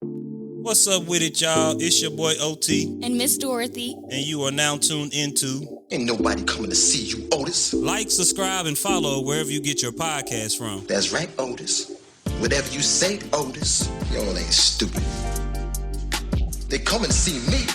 What's up with it, y'all? It's your boy OT. And Miss Dorothy. And you are now tuned into... Ain't nobody coming to see you, Otis. Like, subscribe, and follow wherever you get your podcast from. That's right, Otis. Whatever you say, Otis. Y'all ain't stupid. They coming to see me.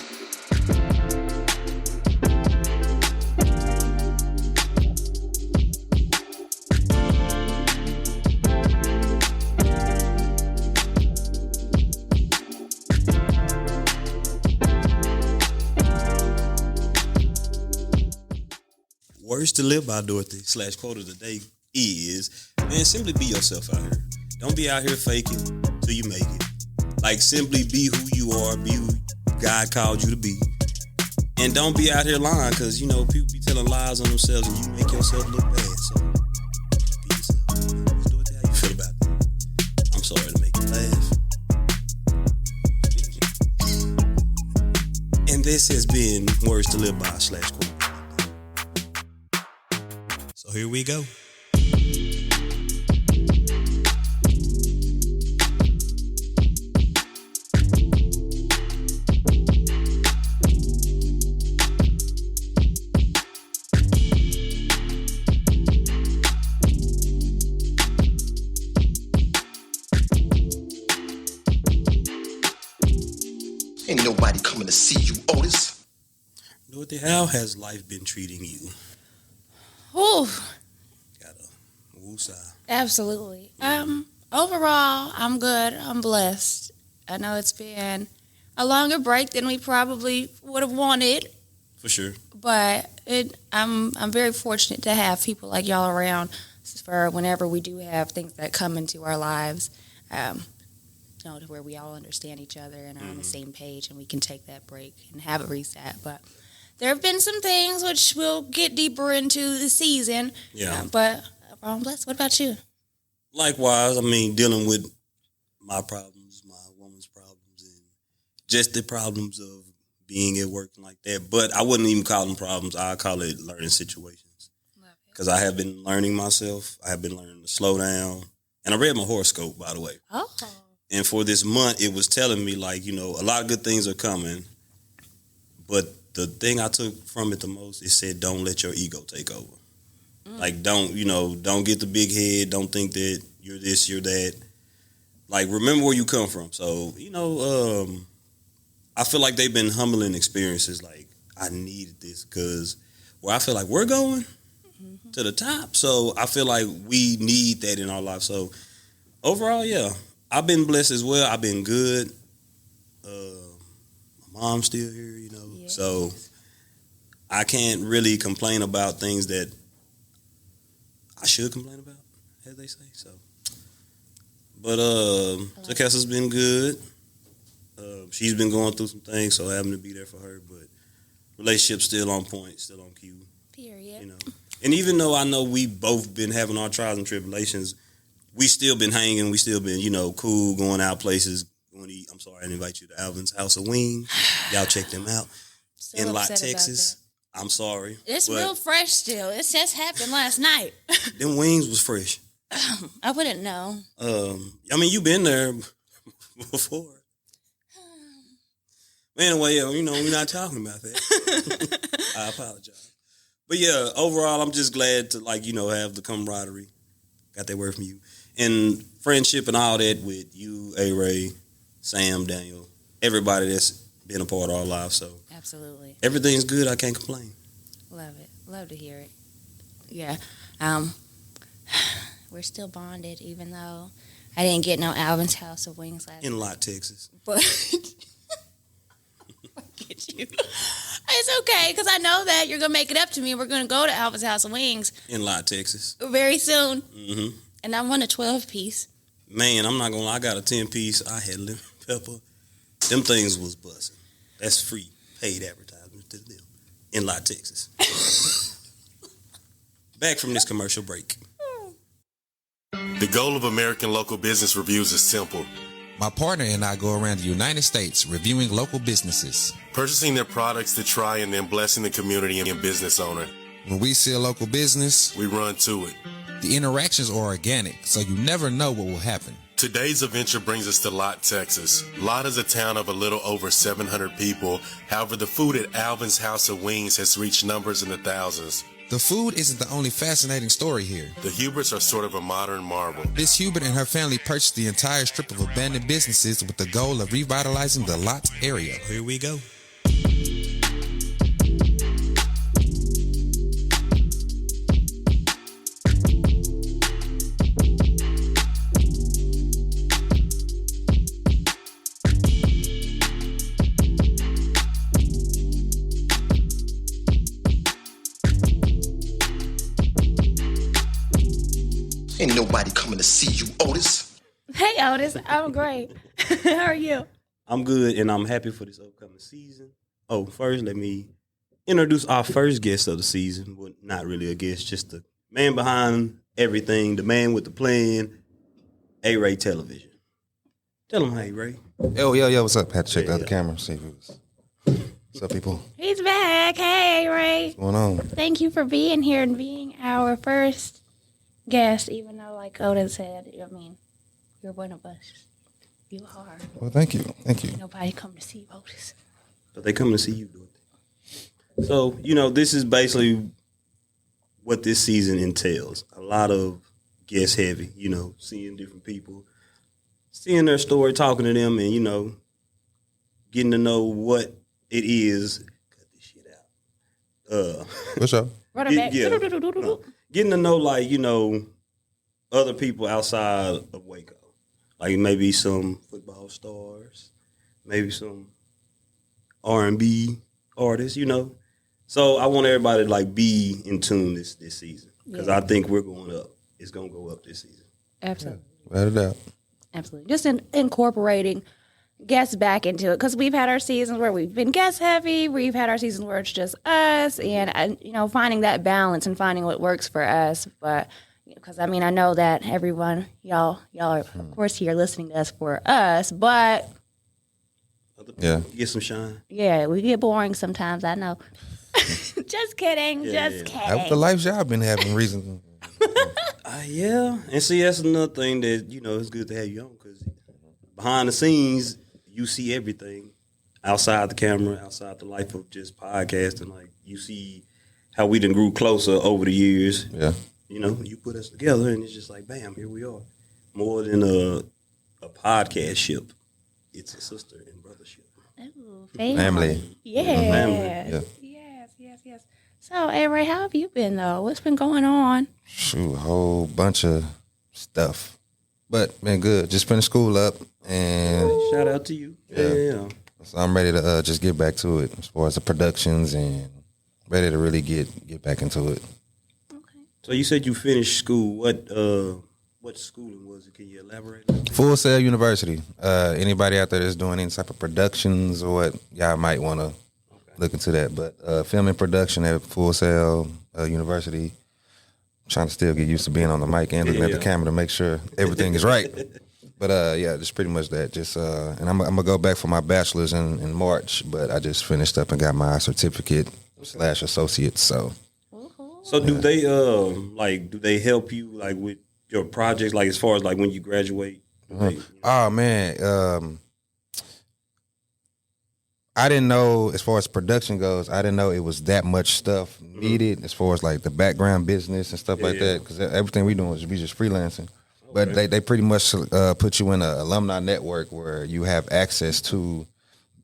Words to live by, Dorothy / quote of the day is, man, simply be yourself out here. Don't be out here faking till you make it. Like, simply be who you are, be who God called you to be. And don't be out here lying, because, you know, people be telling lies on themselves and you make yourself look bad. So, be yourself. Just do it how you feel about that. I'm sorry to make you laugh. And this has been Words to Live by / quote. So here we go. Ain't nobody coming to see you, Otis. Dorothy, how has life been treating you? Ooh. Got a woosah. Absolutely. Overall, I'm good. I'm blessed. I know it's been a longer break than we probably would have wanted, For sure. but I'm very fortunate to have people like y'all around for whenever we do have things that come into our lives. To where we all understand each other and are on the same page, and we can take that break and have a reset. But there have been some things which we'll get deeper into the season. Yeah. But I'm blessed. What about you? Likewise, I mean, dealing with my problems, my woman's problems, and just the problems of being at work and like that. But I wouldn't even call them problems. I call it learning situations. Because I have been learning myself. I have been learning to slow down. And I read my horoscope, by the way. Oh. And for this month, it was telling me, like, you know, a lot of good things are coming. But the thing I took from it the most, it said, don't let your ego take over. Like, don't get the big head. Don't think that you're this, you're that. Like, remember where you come from. So, I feel like they've been humbling experiences. Like, I needed this because where I feel like we're going to the top. So I feel like we need that in our life. So overall, yeah. I've been blessed as well. I've been good. My mom's still here, Yes. So I can't really complain about things that I should complain about, as they say. So, but Takessa's been good. She's been going through some things, so having to be there for her. But relationship's still on point, still on cue. Period. And even though I know we both been having our trials and tribulations, we still been hanging. We still been, cool, going out places, going to eat. I'm sorry, I didn't invite you to Alvin's House of Wings. Y'all check them out. So in Lot, upset about Texas. that. I'm sorry. It's real fresh still. It just happened last night. Them wings was fresh. I wouldn't know. I mean, you been there before. Anyway, we're not talking about that. I apologize. But yeah, overall, I'm just glad to, have the camaraderie. Got that word from you. And friendship and all that with you, A-Ray, Sam, Daniel, everybody that's been a part of our lives. So Absolutely. everything's good. I can't complain. Love it. Love to hear it. Yeah. We're still bonded, even though I didn't get no Alvin's House of Wings last In Lot, Texas. But I get you. It's okay, because I know that you're going to make it up to me. We're going to go to Alvin's House of Wings. In Lot, Texas. Very soon. Mm-hmm. And I want a 12-piece. Man, I'm not going to lie. I got a 10-piece. I had lemon pepper. Them things was buzzing. That's free. Paid advertisement to them. In Lot, Texas. Back from this commercial break. The goal of American Local Business Reviews is simple. My partner and I go around the United States reviewing local businesses. Purchasing their products to try and then blessing the community and business owner. When we see a local business, we run to it. the interactions are organic, so you never know what will happen. Today's adventure brings us to Lott, Texas. Lott is a town of a little over 700 people. However, the food at Alvin's House of Wings has reached numbers in the thousands. The food isn't the only fascinating story here. The Huberts are sort of a modern marvel. Miss Hubert and her family purchased the entire strip of abandoned businesses with the goal of revitalizing the Lott area. Here we go. Ain't nobody coming to see you, Otis. Hey, Otis. I'm great. How are you? I'm good, and I'm happy for this upcoming season. Oh, first, let me introduce our first guest of the season. Well, not really a guest, just the man behind everything, the man with the plan, A-Ray Television. Tell him, hey, Ray. Yo, what's up? Had to check the other Yeah. camera, see if it was. What's up, people? He's back. Hey, Ray. What's going on? Thank you for being here and being our first guest, even though, like Otis said, I mean, you're one of us. You are. Well, thank you. Nobody come to see Otis. But they come to see you do it. So, this is basically what this season entails. A lot of guest heavy, seeing different people, seeing their story, talking to them, and, getting to know what it is. Cut this shit out. What's up? Run it back. Yeah. No. Getting to know, other people outside of Waco. Like maybe some football stars, maybe some R&B artists, So I want everybody to be in tune this season because I think we're going up. It's going to go up this season. Absolutely. Without a doubt. Absolutely. Just incorporating guests back into it because we've had our seasons where we've been guest heavy. We've had our seasons where it's just us and finding that balance and finding what works for us. But because, I know that everyone, y'all are, of course, here listening to us for us. But, Yeah. Get some shine. yeah, we get boring sometimes. I know. Just kidding. Just kidding. That's the life y'all been having reason. Yeah. And see, that's another thing that, it's good to have you on because behind the scenes, you see everything outside the camera, outside the life of just podcasting. Like, you see how we done grew closer over the years. Yeah. You put us together, and it's just like, bam, here we are. More than a podcast ship, it's a sister and brothership. Ooh, Family. Yes. Yeah. Yes. So, A-Ray, how have you been, though? What's been going on? Shoot, a whole bunch of stuff. But been good. Just finished school up and Shout out to you. Yeah. Yeah. so I'm ready to just get back to it as far as the productions and ready to really get back into it. Okay. So you said you finished school. What schooling was it? Can you elaborate? Full Sail University. Anybody out there that's doing any type of productions or what, y'all might want to look into that. But film and production at Full Sail University. Trying to still get used to being on the mic and looking at the camera to make sure everything is right. But just pretty much that. Just and I'm gonna go back for my bachelor's in March. But I just finished up and got my certificate / associate. So So do they do they help you with your projects as far as when you graduate? Oh man, I didn't know as far as production goes. I didn't know it was that much stuff needed as far as the background business and stuff like that. Because everything we doing is we just freelancing. But they pretty much put you in an alumni network where you have access to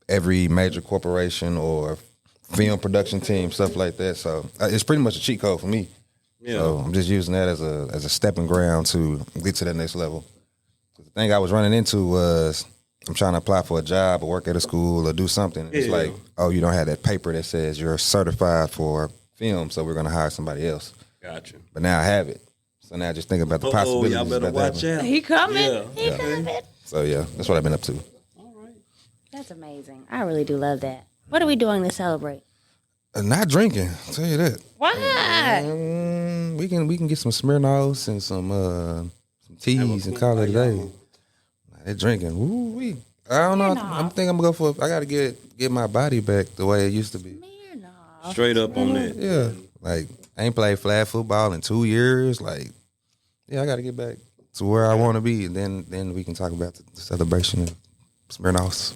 every major corporation or film production team, stuff like that. So it's pretty much a cheat code for me. Yeah. So I'm just using that as a stepping ground to get to that next level. The thing I was running into was I'm trying to apply for a job or work at a school or do something. It's like, oh, you don't have that paper that says you're certified for film, so we're going to hire somebody else. Gotcha. But now I have it. So now just think about the possibilities. Y'all better that watch happen. out. He coming. Yeah. He coming. So yeah, that's what I've been up to. All right. That's amazing. I really do love that. What are we doing to celebrate? Not drinking, I'll tell you that. Why? We can get some Smirnoffs and some teas and call it a day. They're drinking. Woo-wee. I don't know. I'm thinking I'm gonna go for. I gotta get my body back the way it used to be. Straight up on that. Yeah, I ain't played flag football in 2 years. I gotta get back to where I want to be, and then we can talk about the celebration of Smirnoffs.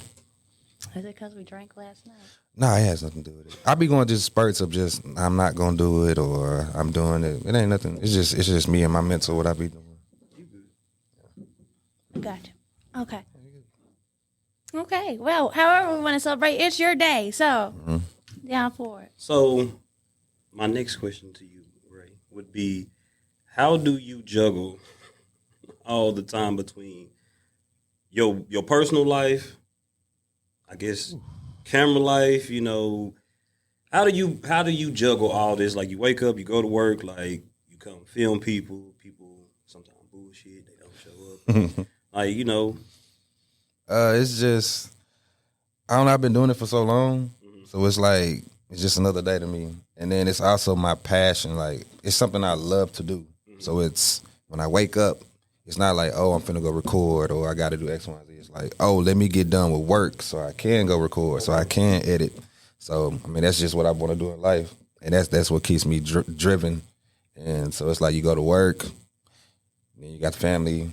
Is it because we drank last night? Nah, it has nothing to do with it. I be going just spurts of just I'm not gonna do it or I'm doing it. It ain't nothing. It's just me and my mental what I be doing. Gotcha. Okay. Okay. Well, however we want to celebrate, it's your day. So, down for it. So, my next question to you, Ray, would be, how do you juggle all the time between your personal life, I guess, camera life? You know, how do you juggle all this? Like, you wake up, you go to work, like you come film people sometimes bullshit, they don't show up. Like, you know. It's just I don't know, I've been doing it for so long. So it's like it's just another day to me. And then it's also my passion. Like it's something I love to do. So it's when I wake up, it's not like, oh, I'm finna go record or I gotta do X, Y, and Z. It's like, oh, let me get done with work so I can go record, so I can edit. So I mean that's just what I want to do in life. And that's what keeps me driven. And so it's like you go to work, then you got the family.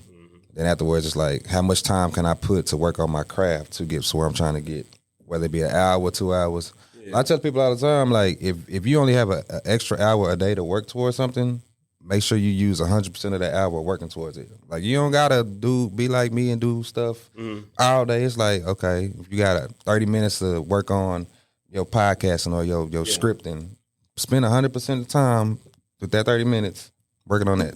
Then afterwards, it's like, how much time can I put to work on my craft to get to where I'm trying to get, whether it be an hour, 2 hours. Yeah. I tell people all the time, like, if you only have an extra hour a day to work towards something, make sure you use 100% of that hour working towards it. Like, you don't got to be like me and do stuff all day. It's like, okay, if you got 30 minutes to work on your podcasting or your scripting, spend 100% of the time with that 30 minutes working on that.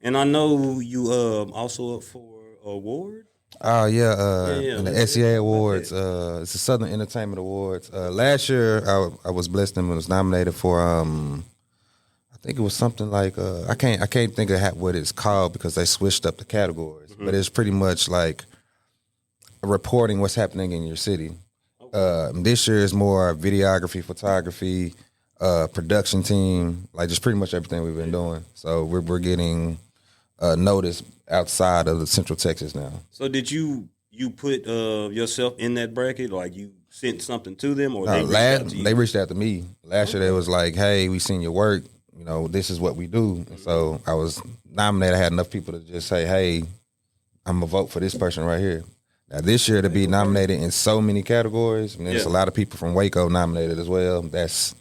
And I know you also up for an award. Oh in the SEA Awards. It's the Southern Entertainment Awards. Last year I was blessed and was nominated for I think it was something like I can't think of what it's called because they switched up the categories. But it's pretty much like reporting what's happening in your city. This year is more videography, photography, production team, like just pretty much everything we've been doing. So we're getting notice outside of the Central Texas now. So did you put yourself in that bracket? Like you sent something to them, or they reached out to you? They reached out to me. Last year they was like, "Hey, we seen your work. You know, this is what we do." And so I was nominated. I had enough people to just say, "Hey, I'm gonna vote for this person right here." Now this year to be nominated in so many categories, and there's a lot of people from Waco nominated as well. That's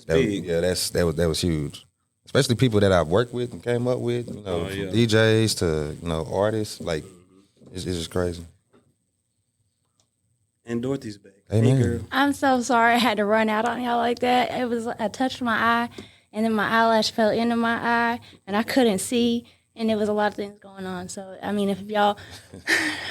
big. That was huge. Especially people that I've worked with and came up with, you know, from DJs to, artists. Like, it's just crazy. And Dorothy's back. Hey, girl. I'm so sorry I had to run out on y'all like that. I touched my eye, and then my eyelash fell into my eye, and I couldn't see, and there was a lot of things going on. So, I mean, if y'all,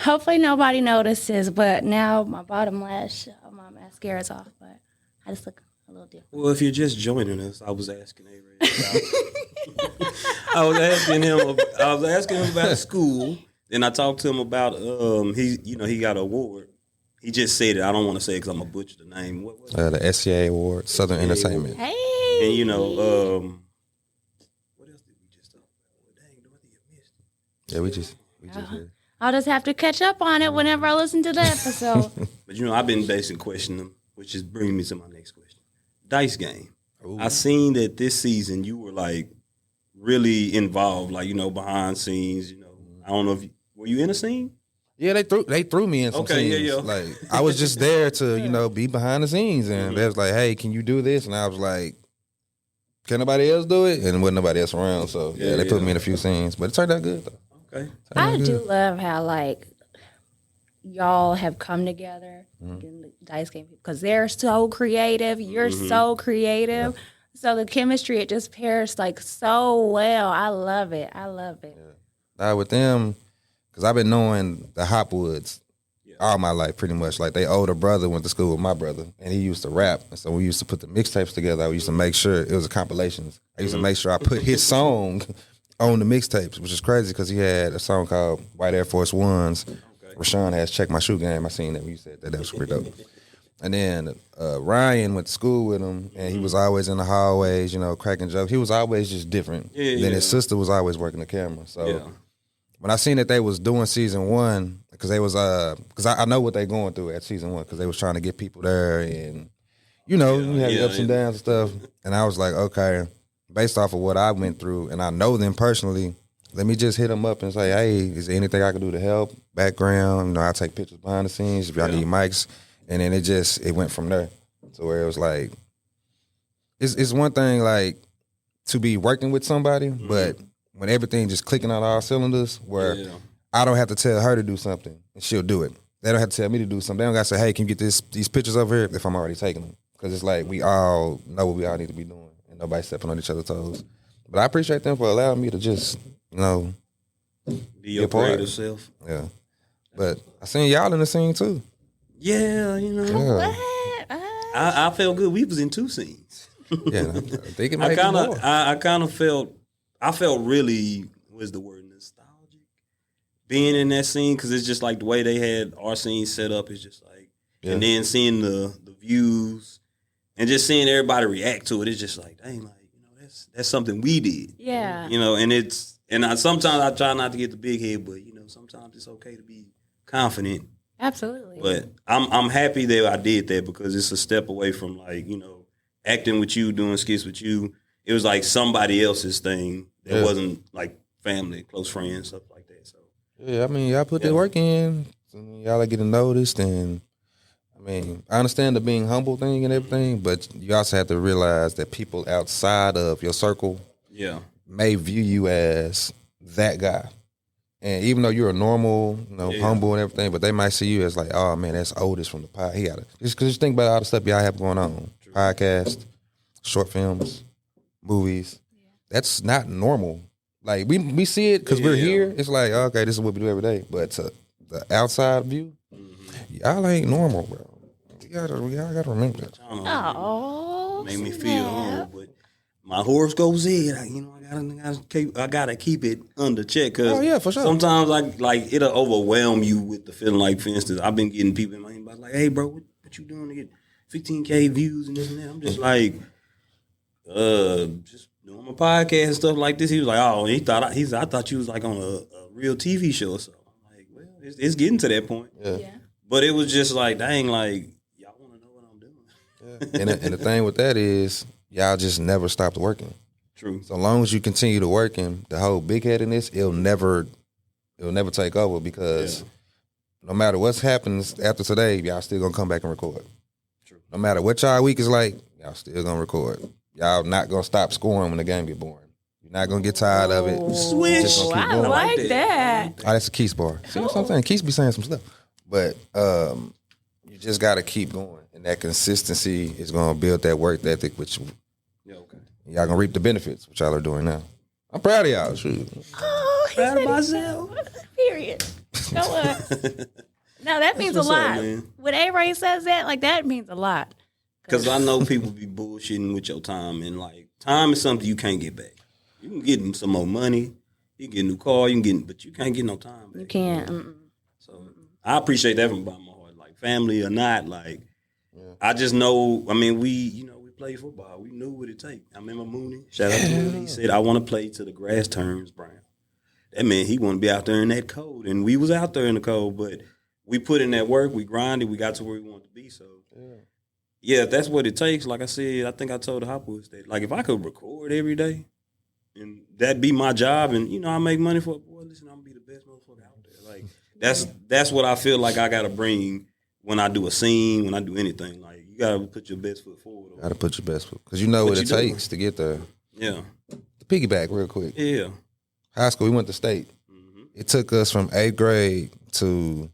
hopefully nobody notices, but now my bottom lash, my mascara's off, but I just look a little different. Well, if you're just joining us, I was asking A-Ray I was asking him about school. Then I talked to him about he got an award. He just said it. I don't want to say it because I'm gonna butcher the name. What was it? The SCA Award, Southern Entertainment. Hey. And what else did we just talk about? Well, dang, Dorothy, you missed it. Yeah, we just did. I'll just have to catch up on it whenever I listen to the episode. But I've been basically questioning them, which is bringing me to my next question. Dice game. Ooh. I seen that this season you were like really involved, like behind scenes. I don't know if were you in a scene? Yeah, they threw me in some scenes. Yeah. Like I was just there to be behind the scenes, and they was like, "Hey, can you do this?" And I was like, "Can nobody else do it?" And there wasn't nobody else around, so they put me in a few scenes, but it turned out good though. Okay, I do love how like y'all have come together in the dice game because they're so creative. You're so creative. Yeah. So the chemistry, it just pairs like so well. I love it. Yeah. With them, because I've been knowing the Hopwoods all my life pretty much. Like they older brother went to school with my brother and he used to rap. And so we used to put the mixtapes together. I used to make sure it was a compilations. I used to make sure I put his song on the mixtapes, which is crazy because he had a song called White Air Force Ones. Rashawn has Check My Shoe Game. I seen that when you said that. That was pretty dope. And then Ryan went to school with him, and he was always in the hallways, cracking jokes. He was always just different. Then his sister was always working the camera. So when I seen that they was doing season 1, because they was because I know what they going through at season 1, because they was trying to get people there, and you had the ups and downs and stuff. And I was like, okay, based off of what I went through, and I know them personally, let me just hit them up and say, hey, is there anything I can do to help? Background, I take pictures behind the scenes if y'all need mics. And then it went from there to where it was like, it's one thing like to be working with somebody, but when everything just clicking on all cylinders, where I don't have to tell her to do something and she'll do it. They don't have to tell me to do something. They don't got to say, hey, can you get these pictures over here if I'm already taking them? Because it's like we all know what we all need to be doing and nobody stepping on each other's toes. But I appreciate them for allowing me to just, be your creative self. Yeah. But I seen y'all in the scene too. Yeah, Yeah. I felt good. We was in 2 scenes. Yeah, I think it might be more. I kind of felt really, what's the word, nostalgic, being in that scene, because it's just like the way they had our scene set up is just like, and then seeing the views and just seeing everybody react to it, it's just like, dang, like, that's something we did. Yeah. Sometimes I try not to get the big head, but sometimes it's okay to be confident. Absolutely. But I'm happy that I did that because it's a step away from like, acting with you, doing skits with you. It was like somebody else's thing that wasn't like family, close friends, stuff like that. So yeah, I mean, y'all put the work in. Y'all are getting noticed, and I mean, I understand the being humble thing and everything, but you also have to realize that people outside of your circle may view you as that guy. And even though you're a normal, humble and everything, but they might see you as like, oh man, that's Otis from the pod. He got it. Just think about all the stuff y'all have going on. Podcast, short films, movies. That's not normal. Like we see it because we're here. It's like, okay, this is what we do every day. But to the outside view, y'all ain't normal, bro. Y'all gotta remember that. Oh, made me feel humble, but my horoscope said, I gotta keep it under check because for sure. Sometimes it'll overwhelm you with the feeling. Like, for instance, I've been getting people in my inbox like, hey, bro, what you doing to get 15K views and this and that? I'm just like, just doing my podcast and stuff like this. He was like, oh, I thought you was like on a real TV show or something. I'm like, well, it's getting to that point. Yeah. But it was just like, dang, like, y'all want to know what I'm doing. And the thing with that is, y'all just never stopped working. True. So long as you continue to working, the whole big headedness, it'll never take over because no matter what happens after today, y'all still gonna come back and record. True. No matter what y'all week is like, y'all still gonna record. Y'all not gonna stop scoring when the game get boring. You're not gonna get tired of it. Switch. Just gonna keep I going. like that. Oh, that's a Keith's bar. See what I'm saying? Keith's be saying some stuff. But you just gotta keep going. And that consistency is gonna build that work ethic, which y'all gonna reap the benefits, which y'all are doing now. I'm proud of y'all. Shoot. Oh, Proud of myself. Period. Go on. No, that means a lot. When A-Ray says that, like, that means a lot. Because I know people be bullshitting with your time, and like, time is something you can't get back. You can get some more money, you can get a new car, but you can't get no time back. You can't. So I appreciate that from the bottom of my heart. Like, family or not, like, I just know. I mean, we played football. We knew what it take. I remember Mooney. Shout out to Mooney. He said, "I want to play till the grass turns brown." That meant he want to be out there in that cold, and we was out there in the cold, but we put in that work. We grinded. We got to where we wanted to be. So, yeah, if that's what it takes. Like I said, I think I told the Hopwoods that, like, if I could record every day, and that be my job, and I make money for it, boy, listen, I'm gonna be the best motherfucker out there. Like, that's what I feel like I gotta bring when I do a scene, when I do anything. Like, you gotta put your best foot forward. Gotta put your best foot, because you know what it takes to get there. Yeah. To piggyback real quick. Yeah. High school, we went to state. Mm-hmm. It took us from 8th grade to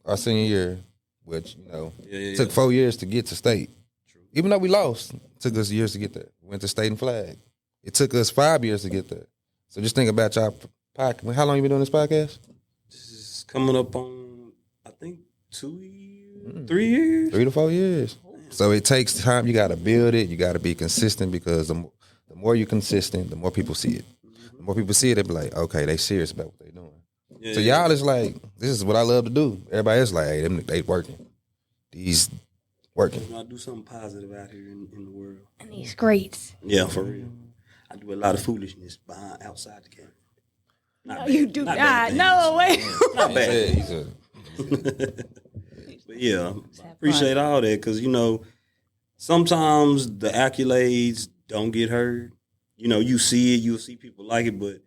our senior year, which, it took 4 years to get to state. True. Even though we lost, it took us years to get there. We went to state and flag. It took us 5 years to get there. So just think about y'all podcast. How long you been doing this podcast? This is coming up on, I think, 2 years, 3 years. 3 to 4 years. So it takes time. You got to build it. You got to be consistent, because the more you're consistent, the more people see it. The more people see it, they be like, okay, they serious about what they doing. Yeah, so y'all is like, this is what I love to do. Everybody else like, hey, they working. These working. I do something positive out here in the world. And these greats. Yeah, for real. I do a lot of foolishness outside the camera. No, you do not. No way. Not bad. But yeah, I appreciate all that, because, sometimes the accolades don't get heard. You see it, you'll see people like it, but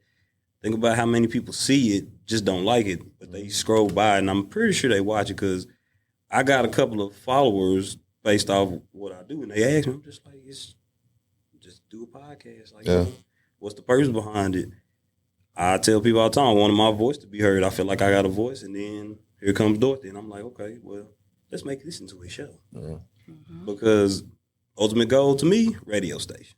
think about how many people see it, just don't like it, but they scroll by, and I'm pretty sure they watch it because I got a couple of followers based off what I do, and they ask me, I'm just like, it's just do a podcast. Like, what's the purpose behind it? I tell people all the time, I wanted my voice to be heard. I feel like I got a voice, and then here comes Dorothy, and I'm like, okay, well, let's make this into a show. Because ultimate goal to me, radio station.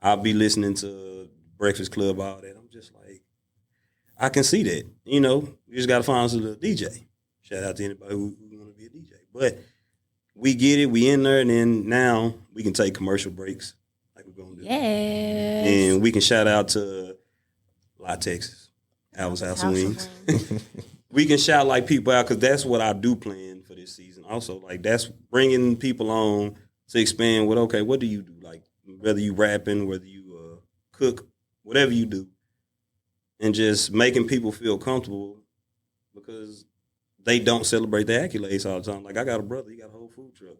I'll be listening to Breakfast Club, all that. I'm just like, I can see that. You just got to find us a little DJ. Shout out to anybody who want to be a DJ. But we get it, we in there, and then now we can take commercial breaks like we're going to do. Yes. And we can shout out to La Texas, Alvin's House of Wings. We can shout like people out because that's what I do plan for this season. Also, like that's bringing people on to expand what do you do? Like whether you rapping, whether you cook, whatever you do, and just making people feel comfortable because they don't celebrate the accolades all the time. Like I got a brother, he got a whole food truck.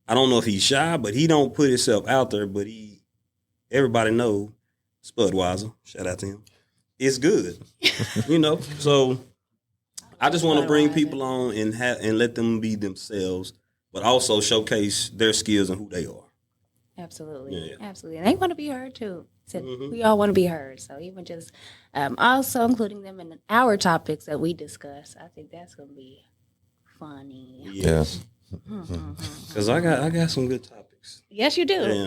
I don't know if he's shy, but he don't put himself out there. But everybody know Spudweiser. Shout out to him. It's good, So I just want to bring people on and let them be themselves, but also showcase their skills and who they are. Absolutely, absolutely, and they want to be heard too. So we all want to be heard. So even just also including them in our topics that we discuss, I think that's going to be funny. Yes, because I got some good topics. Yes, you do. Yeah,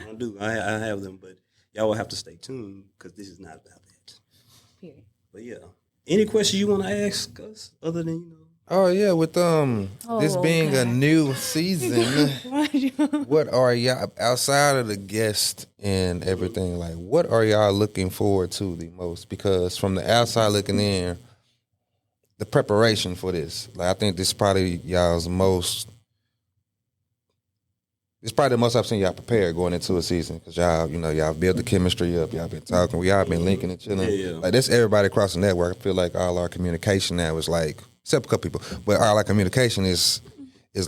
I do. I have them, but y'all will have to stay tuned because this is not about that. Period. But yeah, any question you want to ask us other than Oh yeah, with this being a new season, what are y'all outside of the guest and everything? Like, what are y'all looking forward to the most? Because from the outside looking in, the preparation for this, like, I think this is probably y'all's most. It's probably the most I've seen y'all prepared going into a season because y'all built the chemistry up. Y'all been talking. Y'all been linking and chilling. Yeah. Like this, everybody across the network. I feel like all our communication now is like, except a couple people, but all our communication is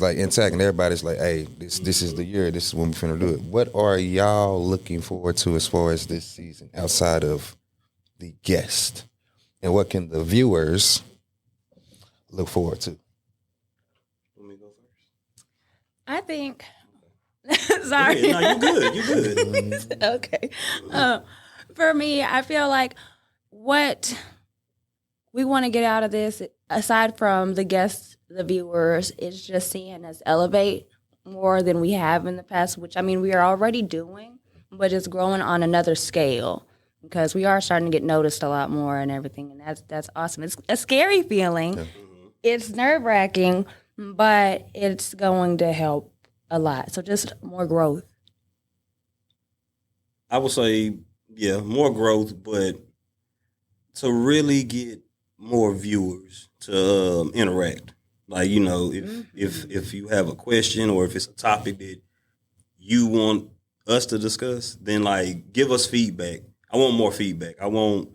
like intact, and everybody's like, "Hey, this is the year. This is when we're finna do it." What are y'all looking forward to as far as this season outside of the guest, and what can the viewers look forward to? Let me go first. I think. Sorry. No, you good. You good. Okay. For me, I feel like what we want to get out of this, aside from the guests, the viewers, is just seeing us elevate more than we have in the past, which, I mean, we are already doing, but it's growing on another scale because we are starting to get noticed a lot more and everything, and that's awesome. It's a scary feeling. Yeah. It's nerve-wracking, but it's going to help a lot. So just more growth. I would say, more growth, but to really get more viewers to interact. Like, if you have a question or if it's a topic that you want us to discuss, then like give us feedback. I want more feedback. I want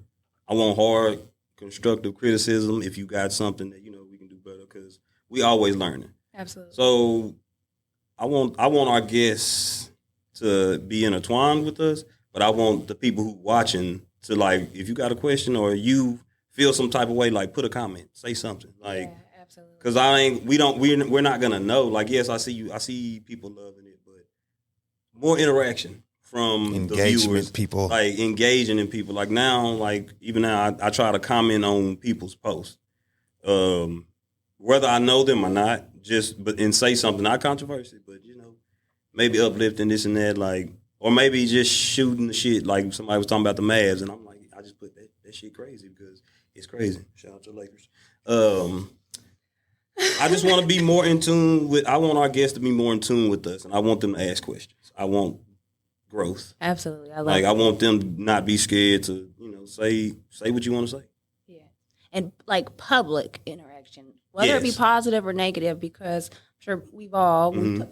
hard, constructive criticism. If you got something that we can do better, because we always learning. Absolutely. So I want our guests to be intertwined with us, but I want the people who watching to, like, if you got a question or you feel some type of way, like put a comment, say something, like, absolutely. Because we're not gonna know. Like, yes, I see people loving it, but more interaction from the viewers, people, like engaging in people. Like now, like even now, I try to comment on people's posts, whether I know them or not. And say something not controversial, but maybe uplifting this and that, like, or maybe just shooting the shit. Like somebody was talking about the Mavs, and I'm like, I just put that shit crazy because it's crazy. Shout out to the Lakers. I just want to be more in tune with. I want our guests to be more in tune with us, and I want them to ask questions. I want growth. Absolutely, I want them to not be scared to say what you want to say. Yeah, and like public interaction. Whether it be positive or negative, because I'm sure we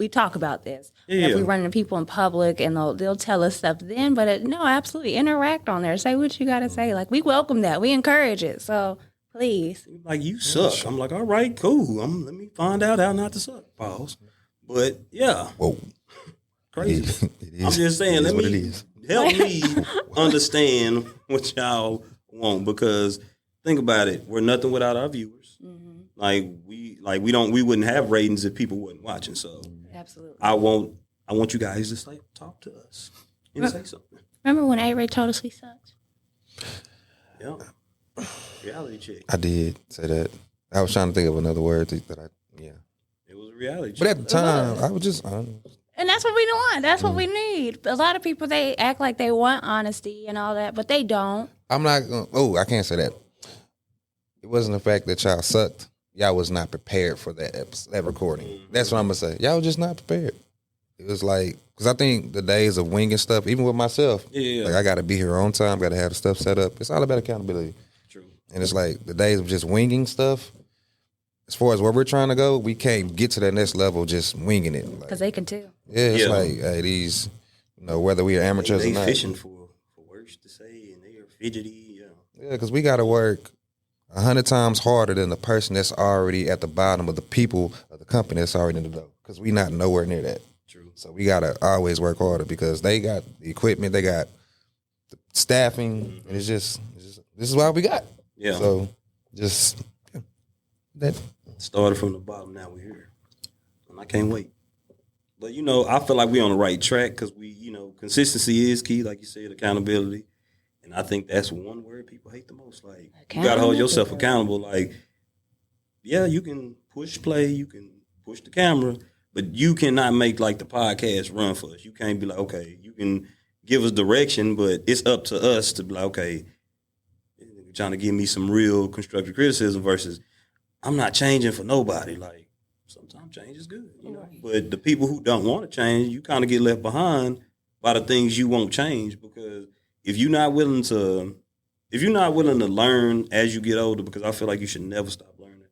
talk about this. Yeah. If we run into people in public and they'll tell us stuff then, but no, absolutely interact on there. Say what you got to say. Like, we welcome that. We encourage it. So please. Like, you suck. I'm like, all right, cool. Let me find out how not to suck. Pause. But yeah. Whoa. Crazy. I'm just saying, let me help me understand what y'all won't, because think about it, we're nothing without our viewers. We wouldn't have ratings if people wasn't watching. So Absolutely. I want you guys to talk to us and say something. Remember when A-Ray told us we sucked? Yeah. Reality check. I did say that. I was trying to think of another word that yeah. It was a reality check. But at the time, I was just honest. And that's what we want. That's what we need. A lot of people, they act like they want honesty and all that, but they don't. I'm not going I can't say that. It wasn't the fact that y'all sucked. Y'all was not prepared for that recording. That's what I'm going to say. Y'all was just not prepared. It was like, because I think the days of winging stuff, even with myself, like I got to be here on time, got to have the stuff set up. It's all about accountability. True. And it's like the days of just winging stuff, as far as where we're trying to go, we can't get to that next level just winging it. Because they can too. Yeah, it's like, hey, these, whether we are amateurs they or not. fishing for words to say, and they are fidgety. Yeah, because we got to work 100 times harder than the person that's already at the bottom of the people of the company that's already in the dough. Because we not nowhere near that. True. So we got to always work harder because they got the equipment, they got the staffing, and it's just this is what we got. Yeah. So just that. Started from the bottom, now we're here. And I can't wait. But, I feel like we're on the right track because consistency is key, like you said, accountability. And I think that's one word people hate the most. Like, you got to hold yourself accountable. Like, yeah, you can push play, you can push the camera, but you cannot make, like, the podcast run for us. You can't be like, okay, you can give us direction, but it's up to us to be like, okay, you're trying to give me some real constructive criticism versus I'm not changing for nobody. Like, sometimes change is good, Right. But the people who don't want to change, you kind of get left behind by the things you won't change, because if you're not willing to learn as you get older, because I feel like you should never stop learning,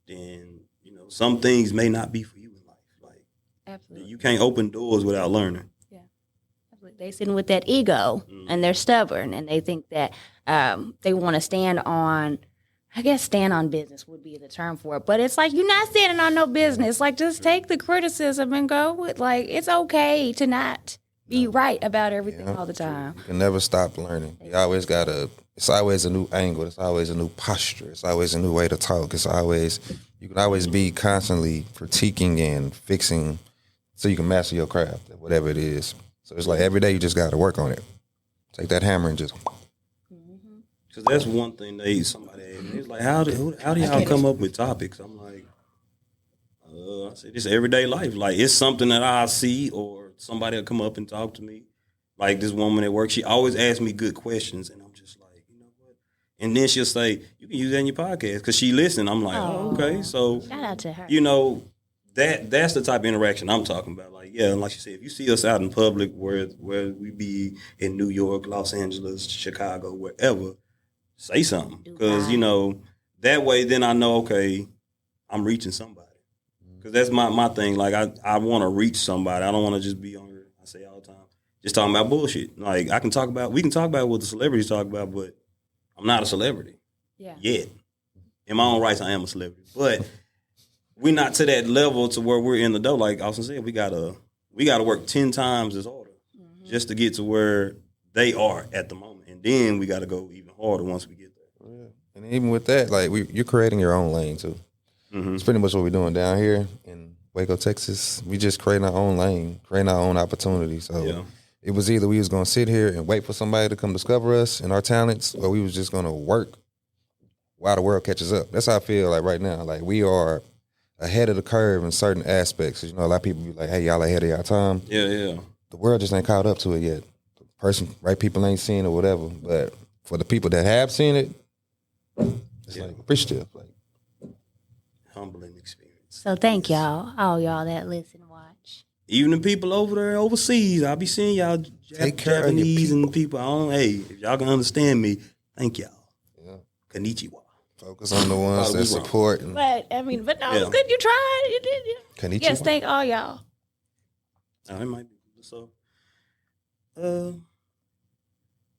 then some things may not be for you in life. Like, Absolutely. you can't open doors without learning. Yeah. Absolutely. They sitting with that ego and they're stubborn and they think that they want to stand on business would be the term for it. But it's like, you're not standing on no business. Like, just take the criticism and go with, like, it's okay to not be right about everything all the time. You can never stop learning. You always it's always a new angle. It's always a new posture. It's always a new way to talk. You can always be constantly critiquing and fixing so you can master your craft, whatever it is. So it's like every day you just got to work on it. Take that hammer and just... Because that's one thing somebody asked me. It's like, how do y'all come up with topics? I'm like, I say this everyday life. Like, it's something that I see, or somebody will come up and talk to me. Like this woman at work, she always asks me good questions, and I'm just like, you know what? And then she'll say, you can use that in your podcast, because she listened. I'm like, okay. So, Shout out to her. That's the type of interaction I'm talking about. Like, yeah, and like you said, if you see us out in public, where we be in New York, Los Angeles, Chicago, wherever, say something, because that way then I know, okay, I'm reaching somebody, because that's my thing. Like, I want to reach somebody. I don't want to just be on here, I say all the time, just talking about bullshit. Like, we can talk about what the celebrities talk about, but I'm not a celebrity yet. In my own rights, I am a celebrity, but we're not to that level to where we're in the dough. Like Austin said, we gotta work 10 times as harder just to get to where they are at the moment, and then we got to go even harder once we get there. Yeah. And even with that, like, you're creating your own lane too. It's pretty much what we're doing down here in Waco, Texas. We just creating our own lane, creating our own opportunity. So it was either we was gonna sit here and wait for somebody to come discover us and our talents, or we was just gonna work while the world catches up. That's how I feel like right now. Like, we are ahead of the curve in certain aspects. A lot of people be like, hey, y'all ahead of y'all time. Yeah. The world just ain't caught up to it yet. Right people ain't seen it or whatever. But for the people that have seen it, it's like appreciative. Like, humbling experience. So thank y'all, all y'all that listen and watch. Even the people over there overseas, I'll be seeing y'all Japanese and people. If y'all can understand me, thank y'all. Yeah. Konnichiwa. Focus on the ones that support. But no, it's good. You tried. You did. Konnichiwa. Yes, thank all y'all. It might be so.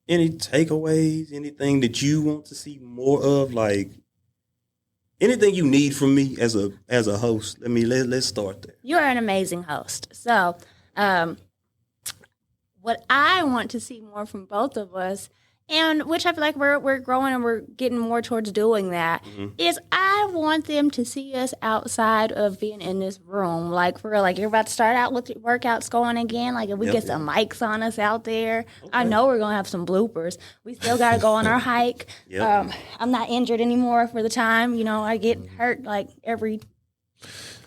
Any takeaways? Anything that you want to see more of? Like, anything you need from me as a host? Let's start there. You are an amazing host. So, what I want to see more from both of us and which I feel like we're growing and we're getting more towards doing that, is I want them to see us outside of being in this room. Like, for real, like, you're about to start out with your workouts going again. Like, if we get some mics on us out there, I know we're going to have some bloopers. We still got to go on our hike. I'm not injured anymore for the time. You know, I get hurt like every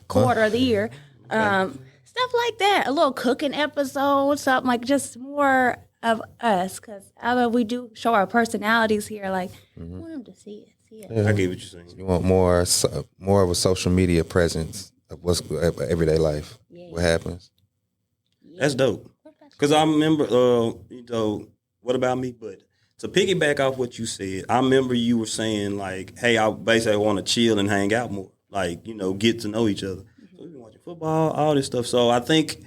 quarter of the year. Stuff like that. A little cooking episode, something like just more of us, because although we do show our personalities here, like, I want them to see it. Yeah. I get what you're saying. You want more of a social media presence of what's everyday life. What happens? That's dope. Because I remember, you know, what about me? But to piggyback off what you said, I remember you were saying, like, hey, I basically want to chill and hang out more. Like, you know, get to know each other. So we've been watching football, all this stuff. So I think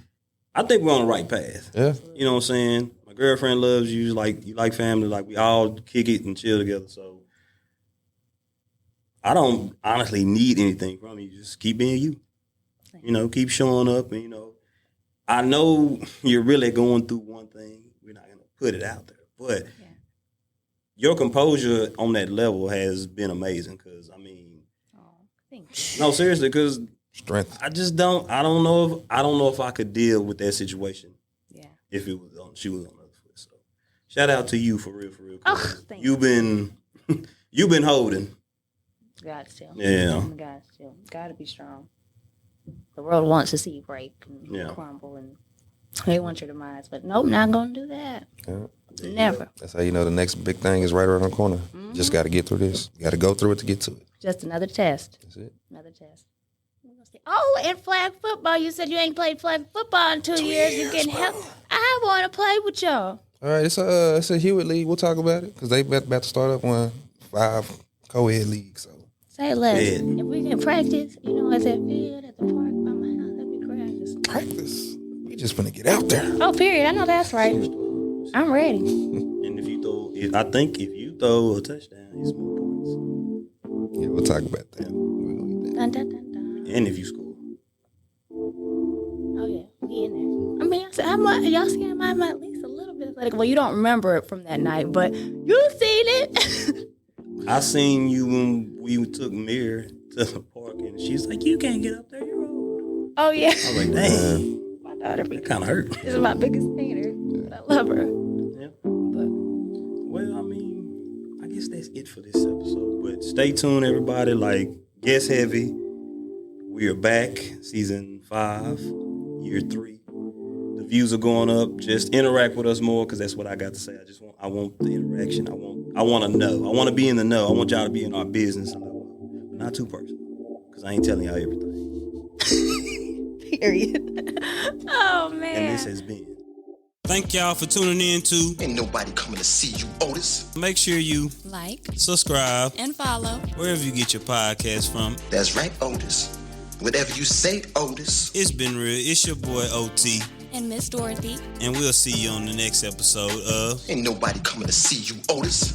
we're on the right path. Yeah. You know what I'm saying? My girlfriend loves you. Like, you like family. Like, we all kick it and chill together. So I don't honestly need anything from you. Just keep being you. You know, keep showing up. And, you know, I know you're really going through one thing. We're not going to put it out there. But your composure on that level has been amazing. Because, I mean, Thanks. no, seriously, because Strength. I don't know if I could deal with that situation. Yeah. If she was on the other foot. So shout out to you for real. Oh, thank you've been holding. God still. Yeah. God still. Gotta be strong. The world wants to see you break and crumble, and they want your demise. But nope, not gonna do that. Yeah. Never. That's how you know the next big thing is right around the corner. Just got to get through this. You got to go through it to get to it. Just another test. That's it. Another test. Oh, and flag football. You said you ain't played flag football in 2 years. You're getting help. I want to play with y'all. All right, it's a Hewitt League. We'll talk about it because they about to start up 5 co-ed leagues. So say less. If we can practice, you know, at that field at the park by my house, that'd be great. Just practice. We just gonna get out there. Oh, period. I know that's right. I'm ready. And if you throw a touchdown, it's more points. Yeah, we'll talk about that. Dun, dun, dun, dun. And if you score. Oh yeah, we in there. I mean, y'all see, I'm at least a little bit athletic. Well, you don't remember it from that night, but you seen it. I seen you when we took Mir to the park, and she's like, "You can't get up there, you're old." Oh yeah. I was like, "Dang, my daughter. That kind of hurt." This is my biggest hater, but I love her. Yeah. But well, I mean, I guess that's it for this episode. But stay tuned, everybody. Like, guest heavy. We are back, season 5, year 3. The views are going up. Just interact with us more, because that's what I got to say. I want the interaction. I want to know. I want to be in the know. I want y'all to be in our business. Not too personal, because I ain't telling y'all everything. Period. Oh man. And this has been. Thank y'all for tuning in to Ain't nobody coming to see you, Otis. Make sure you like, subscribe, and follow wherever you get your podcast from. That's right, Otis. Whatever you say, Otis. It's been real. It's your boy OT. And Miss Dorothy. And we'll see you on the next episode of Ain't nobody coming to see you, Otis.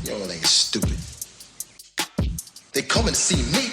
Y'all ain't stupid. They coming to see me.